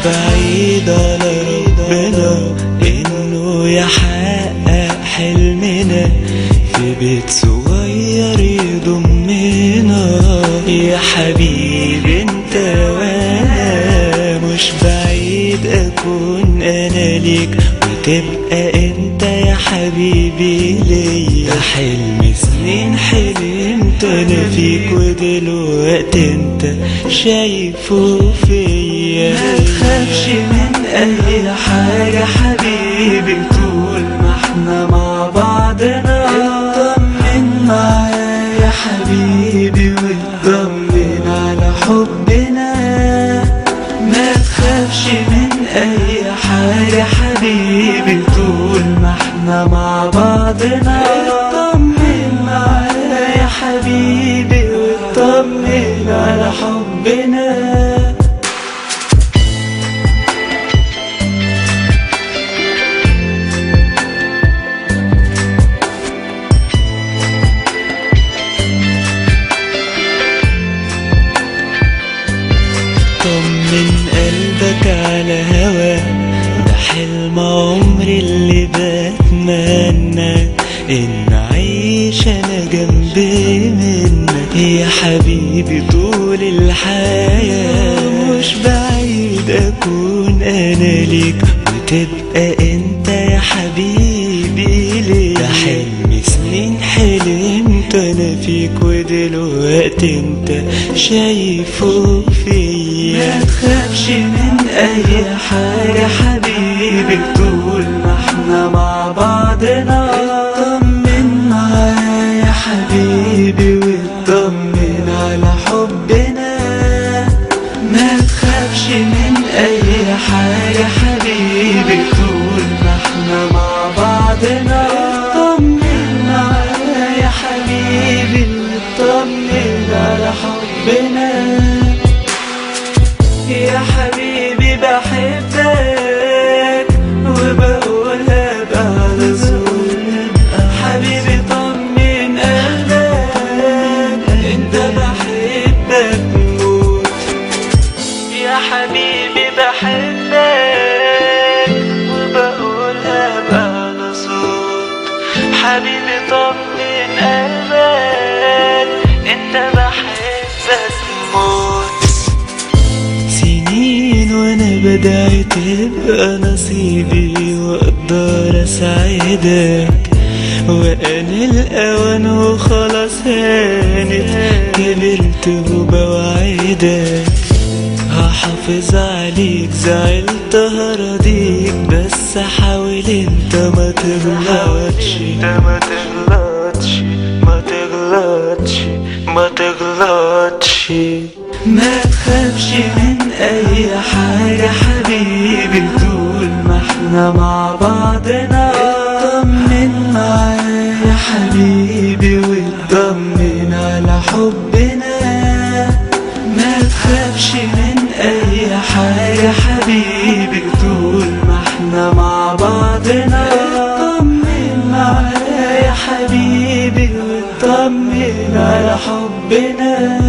بعيد على ربنا انه يحقق حلمنا في بيت صغير يضمنا. يا حبيبي انت وانا مش بعيد اكون انا ليك وتبقى انت يا حبيبي ليا. حلم سنين حلمت انا فيك ودلوقتي انت شايفه فيا. ما تخافش من اي حاجة حبيبي طول ما احنا مع بعضنا. اطمن معايا يا حبيبي واطمن على حبنا. ما تخافش من اي حاجة حبيبي طول ما احنا مع بعضنا. اطمن معايا يا حبيبي واطمن على حبنا. طمن قلبك على هوا ده حلم عمري اللي بتمنى ان اعيش انا جنبي منك يا حبيبي طول الحياة. مش بعيد اكون انا ليك وتبقى انت يا حبيبي ليا. ده حلم سنين حلمت انا فيك ودلوقتي انت شايفه فيا. ما تخافش من اي حاجة حبيبي طول ما احنا مع بعضنا. اطمن معايا يا حبيبي واطمن على حبنا. ما تخافش من اي حاجة حبيبي طول ما احنا مع بعضنا. اطمن معايا يا حبيبي واطمن على حبنا. يا حبيبي بحبك وبقولها بعد زول. حبيبي طمن قلبك انت بحبك موت. يا حبيبي بحبك وبقولها بعد صوت. حبيبي طمن قلبك انت بحبك موت. وانا بدعي تبقى نصيبي واقدر اساعدك وان الاوان وخلاص هانت كبرت وبوعدك. هحافظ عليك زعلت هرضيك بس حاول انت ما تغلطش ما تغلطش. ما تخافش من اي حاجة حبيبي طول ما احنا مع بعضنا. اطمن معايا يا حبيبي واطمن على حبنا. ما تخافش من اي حاجة حبيبي طول ما احنا مع بعضنا. اطمن معايا يا حبيبي واطمن على حبنا.